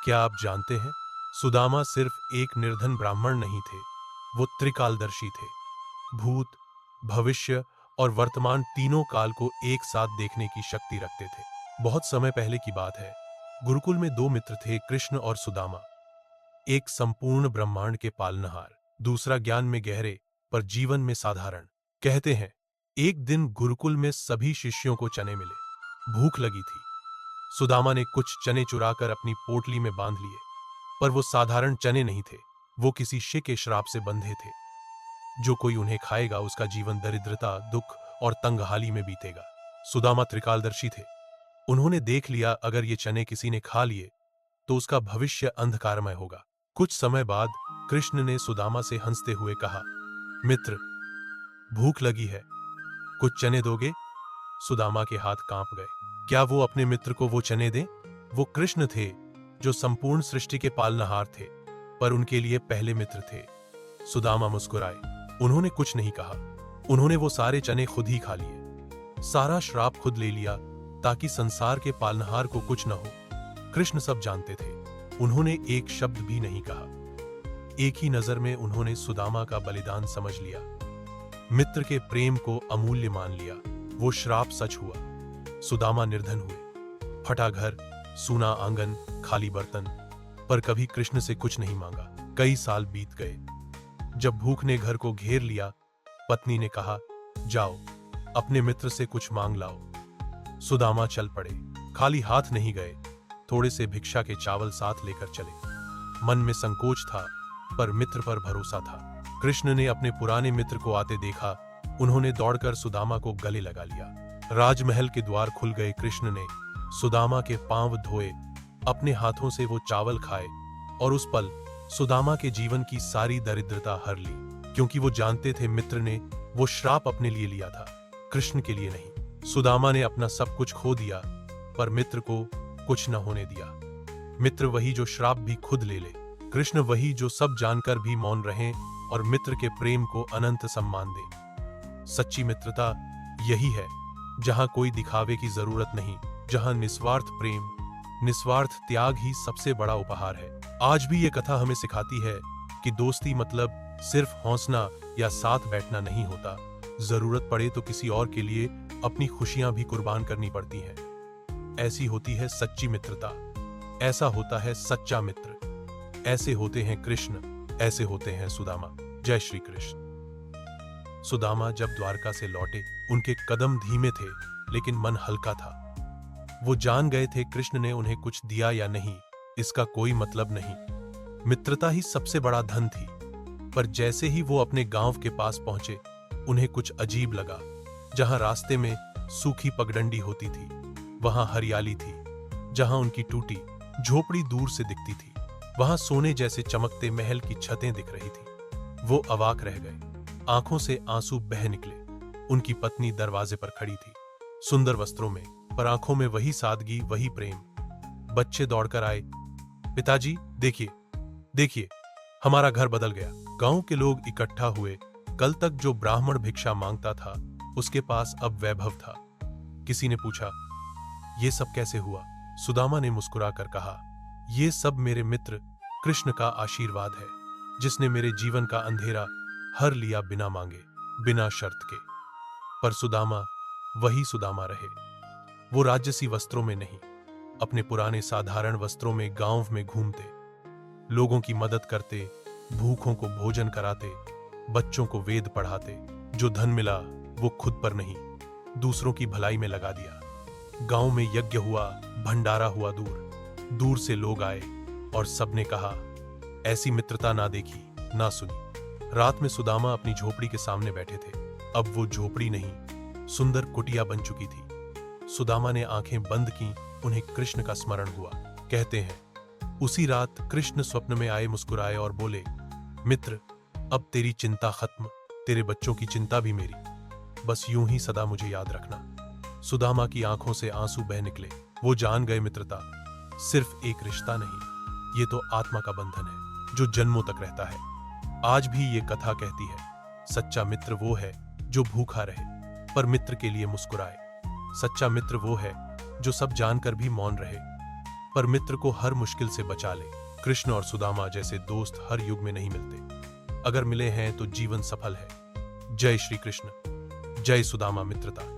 क्या आप जानते हैं, सुदामा सिर्फ एक निर्धन ब्राह्मण नहीं थे, वो त्रिकालदर्शी थे। भूत, भविष्य और वर्तमान तीनों काल को एक साथ देखने की शक्ति रखते थे। बहुत समय पहले की बात है। गुरुकुल में दो मित्र थे, कृष्ण और सुदामा। एक संपूर्ण ब्रह्मांड के पालनहार, दूसरा ज्ञान में गहरे पर जीवन में साधारण। कहते हैं, एक दिन गुरुकुल में सभी शिष्यों को चने मिले। भूख लगी थी। सुदामा ने कुछ चने चुराकर अपनी पोटली में बांध लिए, पर वो साधारण चने नहीं थे, वो किसी शे के श्राप से बंधे थे। जो कोई उन्हें खाएगा उसका जीवन दरिद्रता, दुख और तंगहाली में बीतेगा। सुदामा त्रिकालदर्शी थे। उन्होंने देख लिया, अगर ये चने किसी ने खा लिए तो उसका भविष्य अंधकारमय होगा। कुछ समय बाद कृष्ण ने सुदामा से हंसते हुए कहा, मित्र, भूख लगी है, कुछ चने दोगे? सुदामा के हाथ कांप गए। क्या वो अपने मित्र को वो चने दें? वो कृष्ण थे, जो संपूर्ण सृष्टि के पालनहार थे, पर उनके लिए पहले मित्र थे। सुदामा मुस्कुराए। उन्होंने कुछ नहीं कहा। उन्होंने वो सारे चने खुद ही खा लिए। सारा श्राप खुद ले लिया, ताकि संसार के पालनहार को कुछ न हो। कृष्ण सब जानते थे। उन्होंने एक शब्द भी नहीं कहा। एक ही नजर में उन्होंने सुदामा का बलिदान समझ लिया, मित्र के प्रेम को अमूल्य मान लिया। वो श्राप सच हुआ। सुदामा निर्धन हुए। फटा घर, सूना आंगन, खाली बर्तन, पर कभी कृष्ण से कुछ नहीं मांगा। कई साल बीत गए। जब भूख ने घर को घेर लिया, पत्नी ने कहा, जाओ, अपने मित्र से कुछ मांग लाओ। सुदामा चल पड़े। खाली हाथ नहीं गए, थोड़े से भिक्षा के चावल साथ लेकर चले। मन में संकोच था, पर मित्र पर भरोसा था। कृष्ण ने अपने पुराने मित्र को आते देखा। उन्होंने दौड़कर सुदामा को गले लगा लिया। राजमहल के द्वार खुल गए। कृष्ण ने सुदामा के पांव धोए, अपने हाथों से वो चावल खाए, और उस पल सुदामा के जीवन की सारी दरिद्रता हर ली, क्योंकि वो जानते थे मित्र ने वो श्राप अपने लिए लिया था, कृष्ण के लिए नहीं। सुदामा ने अपना सब कुछ खो दिया, पर मित्र को कुछ न होने दिया। मित्र वही जो श्राप भी खुद ले ले, कृष्ण वही जो सब जानकर भी मौन रहे और मित्र के प्रेम को अनंत सम्मान दे। सच्ची मित्रता यही है, जहां कोई दिखावे की जरूरत नहीं, जहां निस्वार्थ प्रेम, निस्वार्थ त्याग ही सबसे बड़ा उपहार है। आज भी ये कथा हमें सिखाती है कि दोस्ती मतलब सिर्फ हौसला या साथ बैठना नहीं होता। जरूरत पड़े तो किसी और के लिए अपनी खुशियां भी कुर्बान करनी पड़ती हैं। ऐसी होती है सच्ची मित्रता। ऐसा होता है सच्चा मित्र। ऐसे होते हैं कृष्ण, ऐसे होते हैं सुदामा। जय श्री कृष्ण। सुदामा जब द्वारका से लौटे, उनके कदम धीमे थे, लेकिन मन हल्का था। वो जान गए थे, कृष्ण ने उन्हें कुछ दिया या नहीं, इसका कोई मतलब नहीं। मित्रता ही सबसे बड़ा धन थी। पर जैसे ही वो अपने गांव के पास पहुंचे, उन्हें कुछ अजीब लगा। जहां रास्ते में सूखी पगडंडी होती थी, वहां हरियाली थी। जहां उनकी टूटी झोपड़ी दूर से दिखती थी, वहां सोने जैसे चमकते महल की छतें दिख रही थी। वो अवाक रह गए। आंखों से आंसू बह निकले। उनकी पत्नी दरवाजे पर खड़ी थी, सुंदर वस्त्रों में, पर आंखों में वही सादगी, वही प्रेम। बच्चे दौड़कर आए। पिताजी, देखिए देखिए, हमारा घर बदल गया। गांव के लोग इकट्ठा हुए। कल तक जो ब्राह्मण भिक्षा मांगता था, उसके पास अब वैभव था। किसी ने पूछा, ये सब कैसे हुआ? सुदामा ने मुस्कुराकर कहा, ये सब मेरे मित्र कृष्ण का आशीर्वाद है, जिसने मेरे जीवन का अंधेरा हर लिया, बिना मांगे, बिना शर्त के। पर सुदामा वही सुदामा रहे। वो राजसी वस्त्रों में नहीं, अपने पुराने साधारण वस्त्रों में गांव में घूमते, लोगों की मदद करते, भूखों को भोजन कराते, बच्चों को वेद पढ़ाते। जो धन मिला वो खुद पर नहीं, दूसरों की भलाई में लगा दिया। गांव में यज्ञ हुआ, भंडारा हुआ, दूर दूर से लोग आए, और सबने कहा, ऐसी मित्रता ना देखी, ना सुनी। रात में सुदामा अपनी झोपड़ी के सामने बैठे थे। अब वो झोपड़ी नहीं, सुंदर कुटिया बन चुकी थी। सुदामा ने आंखें बंद की। उन्हें कृष्ण का स्मरण हुआ। कहते हैं, उसी रात कृष्ण स्वप्न में आए, मुस्कुराए और बोले, मित्र, अब तेरी चिंता खत्म, तेरे बच्चों की चिंता भी मेरी। बस यूं ही सदा मुझे याद रखना। सुदामा की आंखों से आंसू बह निकले। वो जान गए, मित्रता सिर्फ एक रिश्ता नहीं, ये तो आत्मा का बंधन है, जो जन्मों तक रहता है। आज भी ये कथा कहती है, सच्चा मित्र वो है जो भूखा रहे, पर मित्र के लिए मुस्कुराए। सच्चा मित्र वो है जो सब जानकर भी मौन रहे, पर मित्र को हर मुश्किल से बचा ले। कृष्ण और सुदामा जैसे दोस्त हर युग में नहीं मिलते। अगर मिले हैं तो जीवन सफल है। जय श्री कृष्ण। जय सुदामा मित्रता।